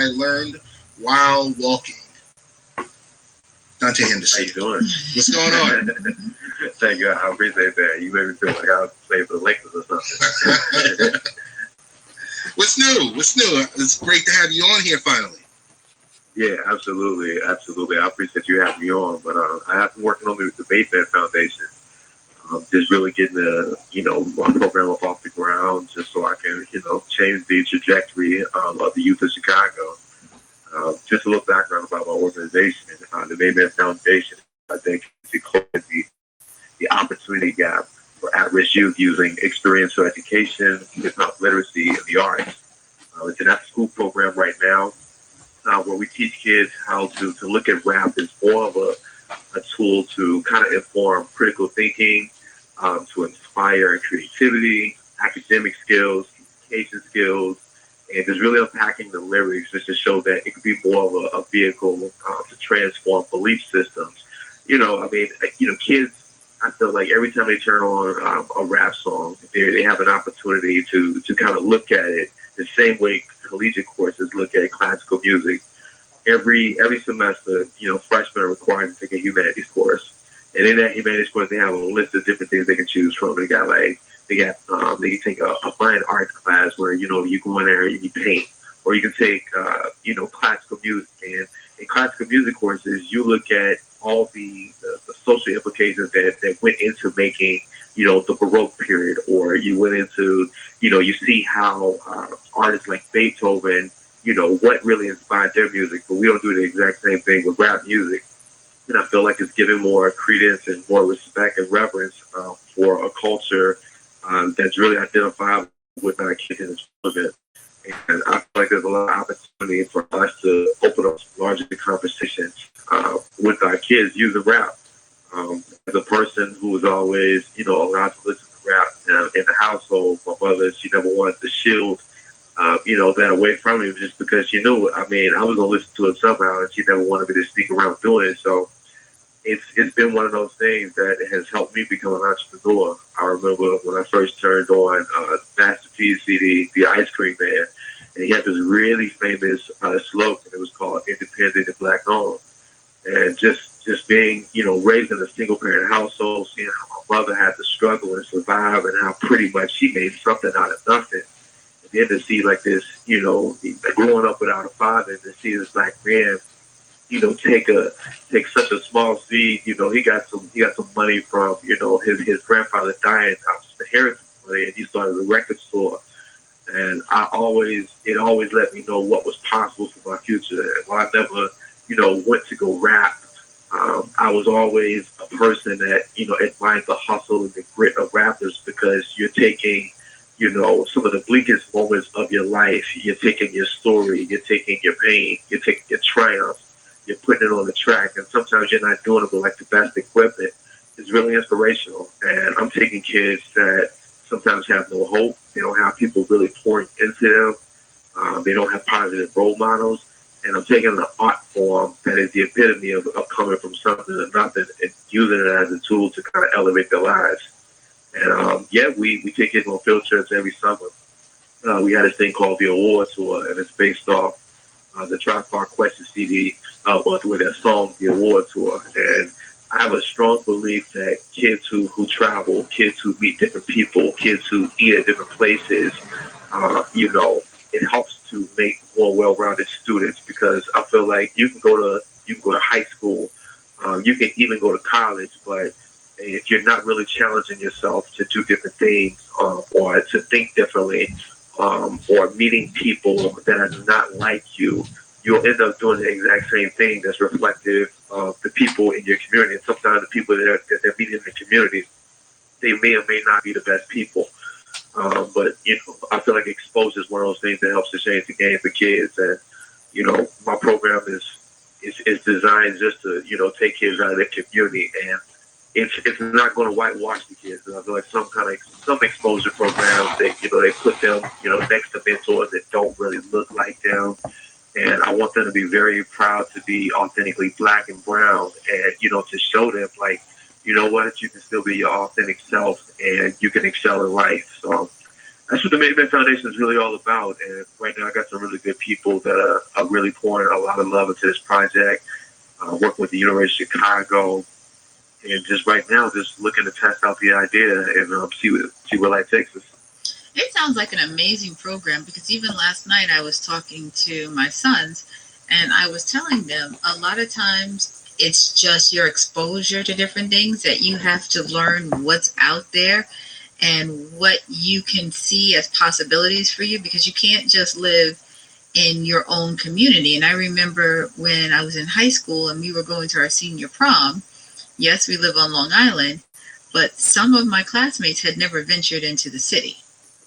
I learned while walking. Dante How Henderson. you doing? What's going on? Thank you. I appreciate that. You made me feel like I was playing for the Lakers or something. What's new? What's new? It's great to have you on here finally. Yeah, absolutely, absolutely. I appreciate you having me on. But I have been working on the Debate Bed Foundation. Just really getting my program up off the ground, just so I can change the trajectory of the youth of Chicago. Just a little background about my organization. The Mayman Foundation, I think, to close the opportunity gap for at-risk youth using experiential education, hip hop literacy, and the arts. It's an after-school program right now where we teach kids how to look at rap as more of a tool to kind of inform critical thinking, to inspire creativity, academic skills, communication skills, and just really unpacking the lyrics just to show that it could be more of a vehicle to transform belief systems. Kids, I feel like every time they turn on a rap song, they have an opportunity to kind of look at it the same way collegiate courses look at classical music. Every semester, freshmen are required to take a humanities course. And in that humanities course, they have a list of different things they can choose from. They can take a fine arts class where you go in there and you paint, or you can take classical music. And in classical music courses, you look at all the social implications that went into making the Baroque period, or you went into you see how artists like Beethoven, what really inspired their music. But we don't do the exact same thing with rap music. And I feel like it's giving more credence and more respect and reverence for a culture that's really identifiable with our kids and children. And I feel like there's a lot of opportunity for us to open up larger conversations with our kids using rap. As a person who was always, allowed to listen to rap in the household, my mother, she never wanted to shield, that away from me just because she knew, I was going to listen to it somehow, and she never wanted me to sneak around doing it. So it's been one of those things that has helped me become an entrepreneur. I remember when I first turned on Master P's CD, The Ice Cream Man, and he had this really famous slogan. It was called "Independent and Black Owned." And just being, raised in a single parent household, seeing how my mother had to struggle and survive, and how pretty much she made something out of nothing. And then to see like this, growing up without a father, and to see this black man take such a small seed. He got some money from his grandfather dying, just inheritance money, and he started a record store. And it always let me know what was possible for my future. And while I never went to go rap, I was always a person that admired the hustle and the grit of rappers, because you're taking some of the bleakest moments of your life. You're taking your story, you're taking your pain, you're taking your triumph, you're putting it on the track, and sometimes you're not doing it with like the best equipment. It's really inspirational, and I'm taking kids that sometimes have no hope. They don't have people really pouring into them. They don't have positive role models, and I'm taking an art form that is the epitome of coming from something to nothing and using it as a tool to kind of elevate their lives. And we take kids on field trips every summer. We had this thing called the Award Tour, and it's based off the Tri-Star Question CD with that song, The Award Tour. And I have a strong belief that kids who travel, kids who meet different people, kids who eat at different places, it helps to make more well-rounded students, because I feel like you can go to high school, you can even go to college, but if you're not really challenging yourself to do different things, or to think differently, or meeting people that are not like you, you'll end up doing the exact same thing that's reflective of the people in your community. And sometimes the people that they're meeting in the community, they may or may not be the best people. But I feel like exposure is one of those things that helps to change the game for kids. And my program is designed just to take kids out of their community, and it's not going to whitewash the kids. And I feel like some exposure programs, they put them next to mentors that don't really look like them. And I want them to be very proud to be authentically black and brown, and to show them, like, you know what, you can still be your authentic self, and you can excel in life. So that's what the Main Man Foundation is really all about. And right now, I got some really good people that are really pouring a lot of love into this project. Working with the University of Chicago, and just right now, just looking to test out the idea and see where life takes us. It sounds like an amazing program because even last night I was talking to my sons and I was telling them a lot of times it's just your exposure to different things that you have to learn what's out there and what you can see as possibilities for you because you can't just live in your own community. And I remember when I was in high school and we were going to our senior prom, yes, we live on Long Island, but some of my classmates had never ventured into the city.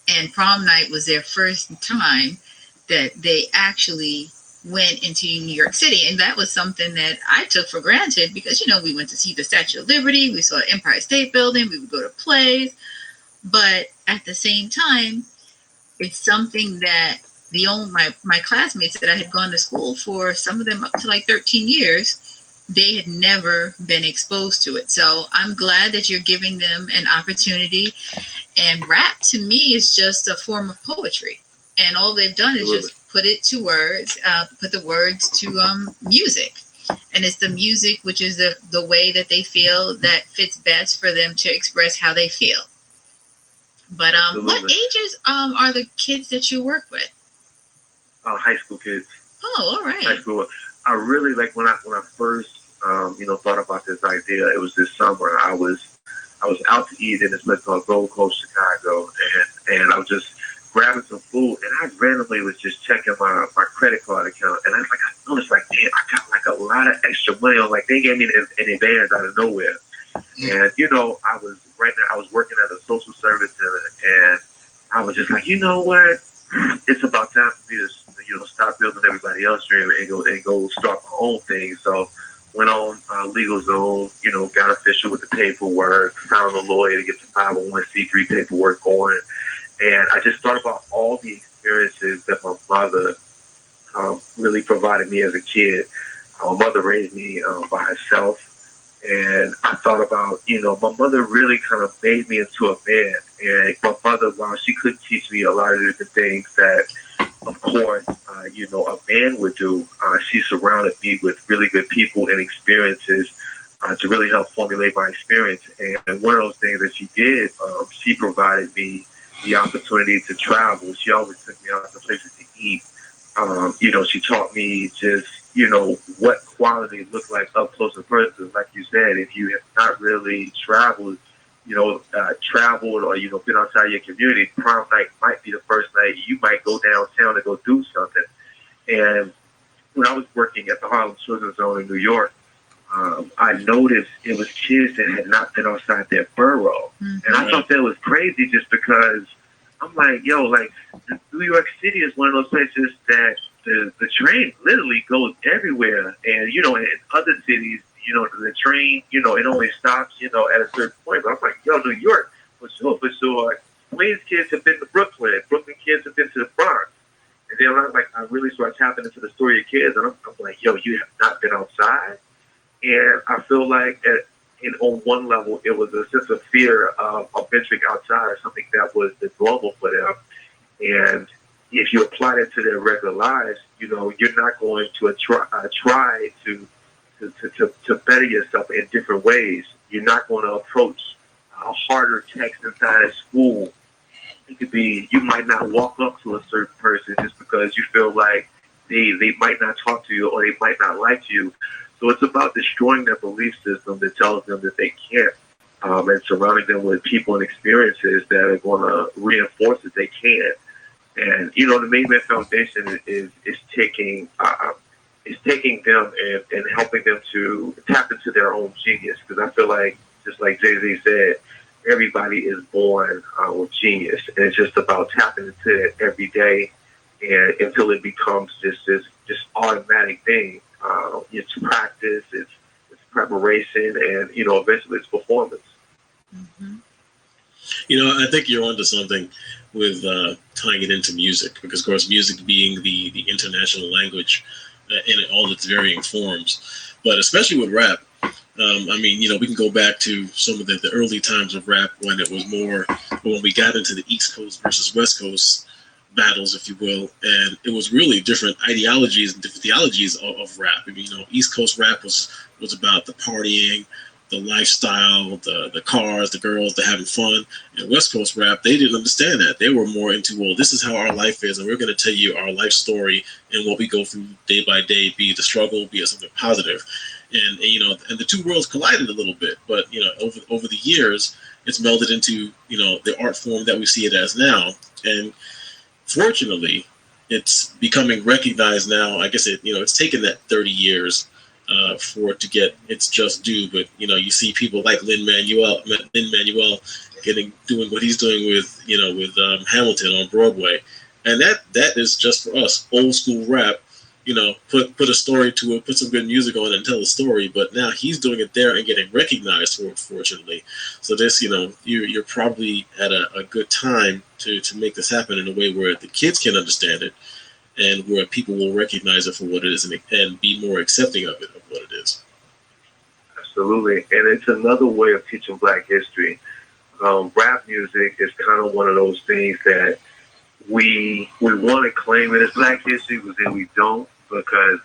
And prom night was their first time that they actually went into New York City. And that was something that I took for granted because, we went to see the Statue of Liberty, we saw Empire State Building, we would go to plays. But at the same time, it's something that my classmates that I had gone to school for, some of them up to like 13 years, they had never been exposed to it. So I'm glad that you're giving them an opportunity. And rap to me is just a form of poetry. And all they've done is just put it to words, put the words to music. And it's the music, which is the way that they feel that fits best for them to express how they feel. But what ages are the kids that you work with? High school kids. Oh, all right. High school. I really like when I first thought about this idea. It was this summer. I was out to eat in this place called Gold Coast, Chicago, and I was just grabbing some food, and I randomly was just checking my credit card account, and I noticed damn, I got like a lot of extra money on they gave me an advance out of nowhere. And I was working at a social service center, and I was just like, you know what? It's about time for me to stop building everybody else's dream and go start my own thing. So went on LegalZoom, got official with the paperwork, found a lawyer to get the 501c3 paperwork going, and I just thought about all the experiences that my mother really provided me as a kid. My mother raised me by herself. And I thought about, my mother really kind of made me into a man. And my mother, while she could teach me a lot of different things that, of course, a man would do, she surrounded me with really good people and experiences to really help formulate my experience. And one of those things that she did, she provided me the opportunity to travel. She always took me out to places to eat. She taught me just, what quality looked like up close and personal. Like you said, if you have not really traveled, or, been outside your community, prom night might be the first night. You might go downtown to go do something. And when I was working at the Harlem Children's Zone in New York, I noticed it was kids that had not been outside their borough. Mm-hmm. And I thought that was crazy just because I'm like, New York City is one of those places that the train literally goes everywhere. And, in other cities, the train, it only stops, at a certain point. But I'm like, New York, for sure. Queens kids have been to Brooklyn. Brooklyn kids have been to the Bronx. And then I really started tapping into the story of kids. And I'm like, you have not been outside. And I feel like on one level, it was a sense of fear of venturing outside, something that was the normal for them. And if you apply it to their regular lives, you're not going to try to better yourself in different ways. You're not going to approach a harder text inside of school. It could be you might not walk up to a certain person just because you feel like they might not talk to you or they might not like you. So it's about destroying their belief system that tells them that they can't, and surrounding them with people and experiences that are going to reinforce that they can. And the Main Man Foundation is taking them and helping them to tap into their own genius. Because I feel like, just like Jay-Z said, everybody is born with genius, and it's just about tapping into it every day, and until it becomes this automatic thing. It's practice, it's preparation, and eventually it's performance. Mm-hmm. I think you're onto something with tying it into music, because of course music being the international language in all its varying forms, but especially with rap, I mean, we can go back to some of the early times of rap when it was more, when we got into the East Coast versus West Coast battles, if you will, and it was really different ideologies and different theologies of rap. I mean, East Coast rap was about the partying, the lifestyle, the cars, the girls, the having fun. And West Coast rap, they didn't understand that. They were more into, well, this is how our life is, and we're going to tell you our life story and what we go through day by day, be it the struggle, be it something positive. And the two worlds collided a little bit, but over the years, it's melded into the art form that we see it as now. And fortunately, it's becoming recognized now. I guess it's taken that 30 years for it to get its just due. But you see people like Lin Manuel doing what he's doing with Hamilton on Broadway, and that is just for us old school rap. Put a story to it, put some good music on it, and tell a story. But now he's doing it there and getting recognized for it, fortunately. So this, you're probably at a good time to make this happen in a way where the kids can understand it and where people will recognize it for what it is and be more accepting of it, of what it is. Absolutely, and it's another way of teaching Black history. Rap music is kind of one of those things that we want to claim it as Black history, but then we don't, because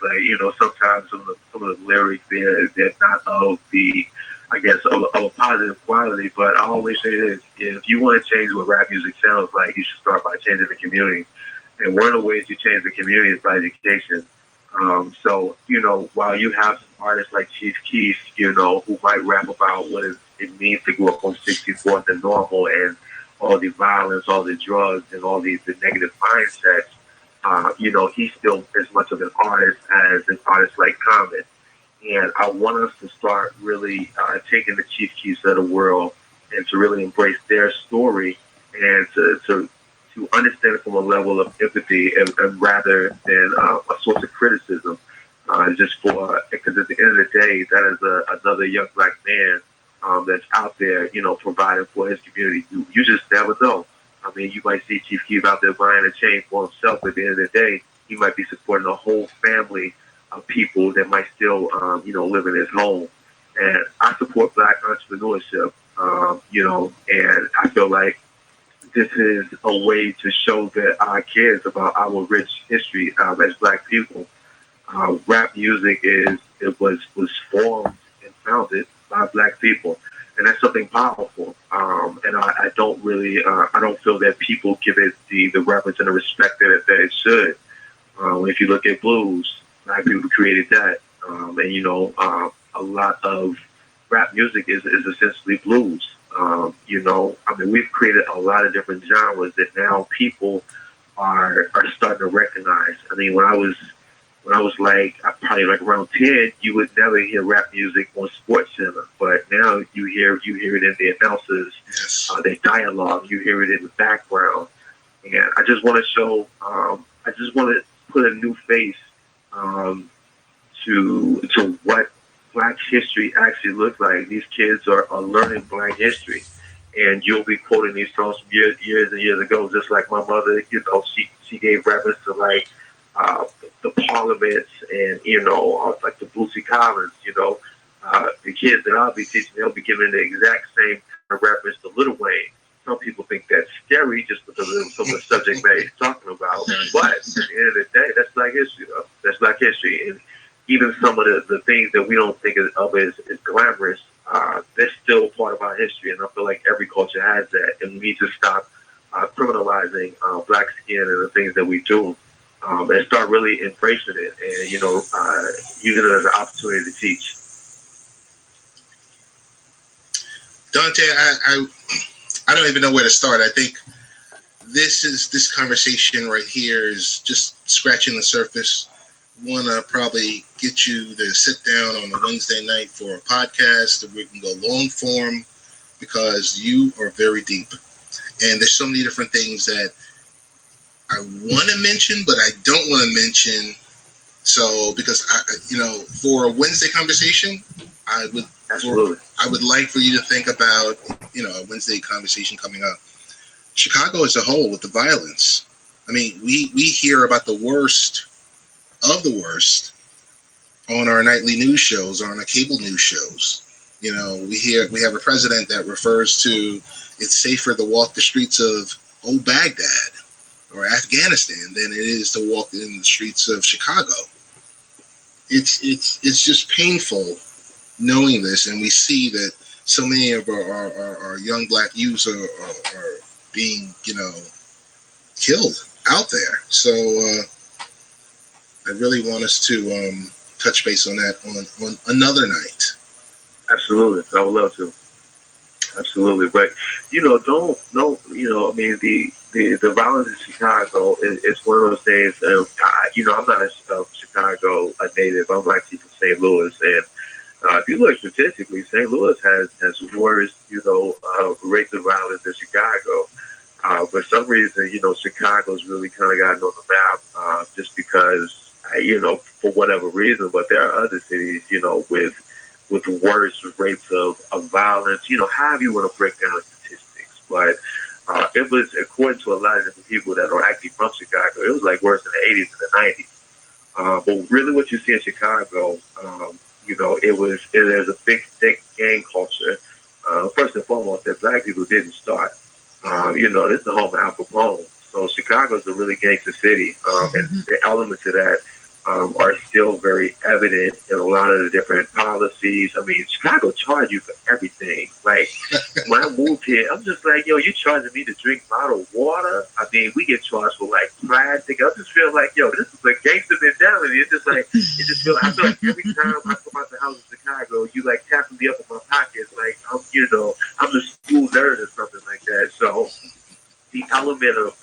sometimes some of the lyrics they're not of the, I guess, of a positive quality. But I always say this: if you want to change what rap music sounds like, you should start by changing the community. And one of the ways you change the community is by education. So while you have some artists like Chief Keef, who might rap about what it means to grow up on 64th and Normal and all the violence, all the drugs, and all the negative mindsets, he's still as much of an artist as an artist like Common. And I want us to start really taking the Chief Keefs of the world and to really embrace their story and to understand it from a level of empathy and rather than a source of criticism. Because at the end of the day, that is another young Black man that's out there, providing for his community. You just never know. I mean, you might see Chief Keef out there buying a chain for himself. But at the end of the day, he might be supporting a whole family of people that might still, live in his home. And I support Black entrepreneurship, and I feel like this is a way to show that our kids about our rich history as Black people. Rap music was formed and founded by Black people, and that's something powerful. And I don't really, I don't feel that people give it the reverence and the respect that it should. If you look at blues, Black people created that, and a lot of rap music is essentially blues. We've created a lot of different genres that now people are starting to recognize. I mean, when I was probably like around 10, you would never hear rap music on Sports Center, but now you hear it in the announcers, Yes. their dialogue, you hear it in the background, and I just want to show, I just want to put a new face to what Black history actually looks like. These kids are learning Black history, and you'll be quoting these songs from years and years ago, just like my mother. She gave reference to like the Parliaments and like the Bootsy Collins. The kids that I'll be teaching, they'll be giving the exact same reference to Lil Wayne. Some people think that's scary just because of some of the subject matter he's talking about. But at the end of the day, that's Black history, though. That's Black history. And even some of the things that we don't think of as glamorous, they're still part of our history. And I feel like every culture has that. And we need to stop criminalizing Black skin and the things that we do, and start really embracing it and, using it as an opportunity to teach. Dante, I don't even know where to start. I think this conversation right here is just scratching the surface. Want to probably get you to sit down on a Wednesday night for a podcast that we can go long form, because you are very deep, and there's so many different things that I want to mention, but I don't want to mention. So, because for a Wednesday conversation, I would like for you to think about, a Wednesday conversation coming up. Chicago as a whole with the violence. I mean, we hear about the worst of the worst on our nightly news shows, on our cable news shows. You know, we have a president that refers to it's safer to walk the streets of old Baghdad or Afghanistan than it is to walk in the streets of Chicago. It's just painful knowing this, and we see that so many of our young black youths are being, killed out there. So I really want us to touch base on that on another night. Absolutely, I would love to. Absolutely, but I mean, the violence in Chicago is one of those things. I'm not a Chicago a native. I'm actually from St. Louis, and if you look statistically, St. Louis has worse, rates of violence than Chicago. For some reason, Chicago's really kind of gotten on the map just because, for whatever reason. But there are other cities, with worse rates of violence, however you want to break down the statistics. But it was, according to a lot of different people that are actually from Chicago, it was like worse in the 80s and the 90s. But really what you see in Chicago, there's a big, thick gang culture. First and foremost, that black people didn't start. This is the home of Al Capone. So Chicago's a really gangster city. And the elements of that are still very evident in a lot of the different policies. I mean, Chicago charge you for everything. Like, when I moved here, I'm just like, yo, you charging me to drink bottled water? I mean, we get charged for, like, plastic. I just feel like, yo, this is a gangster mentality. It's just like, I feel like every time I come out the house in Chicago, you, like, tapping me up in my pockets. Like, I'm the school nerd or something like that. So the element of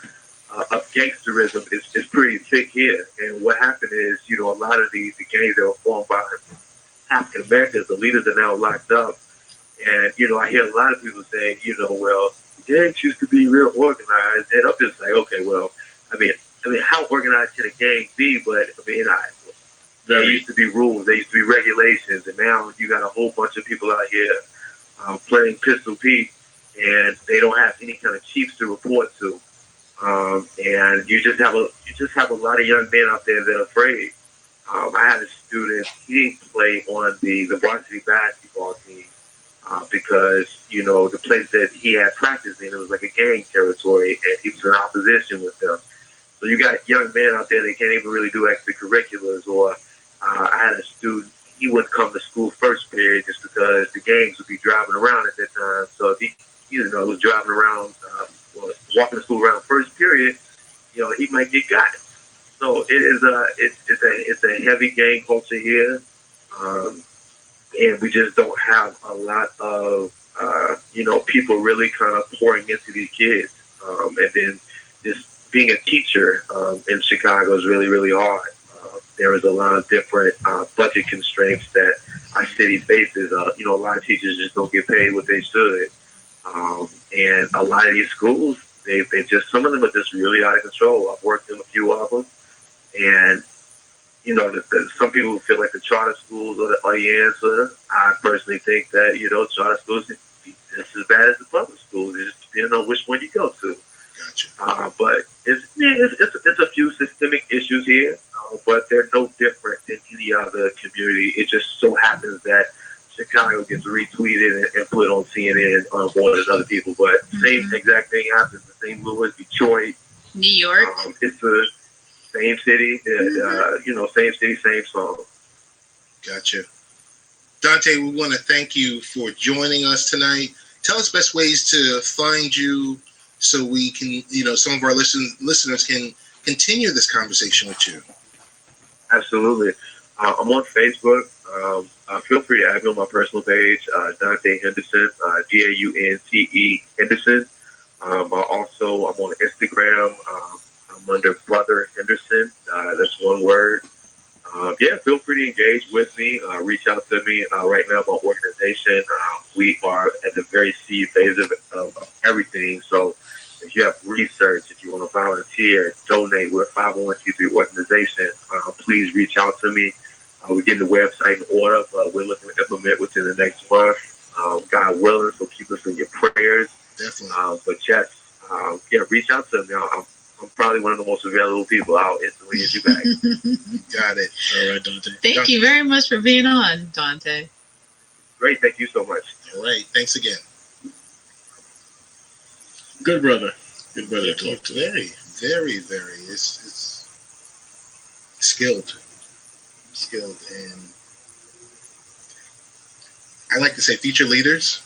gangsterism is pretty thick here. And what happened is, a lot of the gangs that were formed by African Americans, the leaders are now locked up. And, I hear a lot of people saying, well, gangs used to be real organized. And I'm just like, okay, well, I mean, how organized can a gang be? But, there used to be rules, there used to be regulations, and now you got a whole bunch of people out here playing Pistol Pete, and they don't have any kind of chiefs to report to. And you just have a lot of young men out there that are afraid. I had a student; he didn't play on the varsity basketball team because the place that he had practiced in, it was like a gang territory, and he was in opposition with them. So you got young men out there that can't even really do extracurriculars. Or I had a student; he wouldn't come to school first period just because the gangs would be driving around at that time. So if he was driving around. Walking to school around first period, he might get got. So it is it's a heavy gang culture here, and we just don't have a lot of people really kind of pouring into these kids. And then just being a teacher in Chicago is really, really hard. There is a lot of different budget constraints that our city faces. A lot of teachers just don't get paid what they should. And a lot of these schools, they just, some of them are just really out of control. I've worked in a few of them, and some people feel like the charter schools are the answer. I personally think that charter schools are just as bad as the public schools. It just depends on which one you go to. Gotcha. But it's a few systemic issues here, but they're no different than any other community. It just so happens that Chicago gets retweeted and put on CNN more than other people, but same exact thing happens in St. Louis, Detroit, New York. It's the same city, same city, same song. Gotcha. Dante, we want to thank you for joining us tonight. Tell us best ways to find you so we can, some of our listeners can continue this conversation with you. Absolutely. I'm on Facebook. Feel free to add me on my personal page, Dante Henderson, Daunte Henderson. I'm on Instagram. I'm under Brother Henderson. That's one word. Feel free to engage with me. Reach out to me. Right now, my organization, we are at the very seed phase of everything. So if you have research, if you want to volunteer, donate, we're a 501c3 organization. Please reach out to me. We're getting the website in order, but we're looking to implement within the next month. God willing, so keep us in your prayers. Definitely. But reach out to me. I'm I'm probably one of the most available people. I'll instantly hit you back. Got it. All right, Dante. Thank you very much for being on, Dante. Great, thank you so much. All right. Thanks again. Good brother. Good brother to talk to. Very, very, very. It's skilled, and I like to say future leaders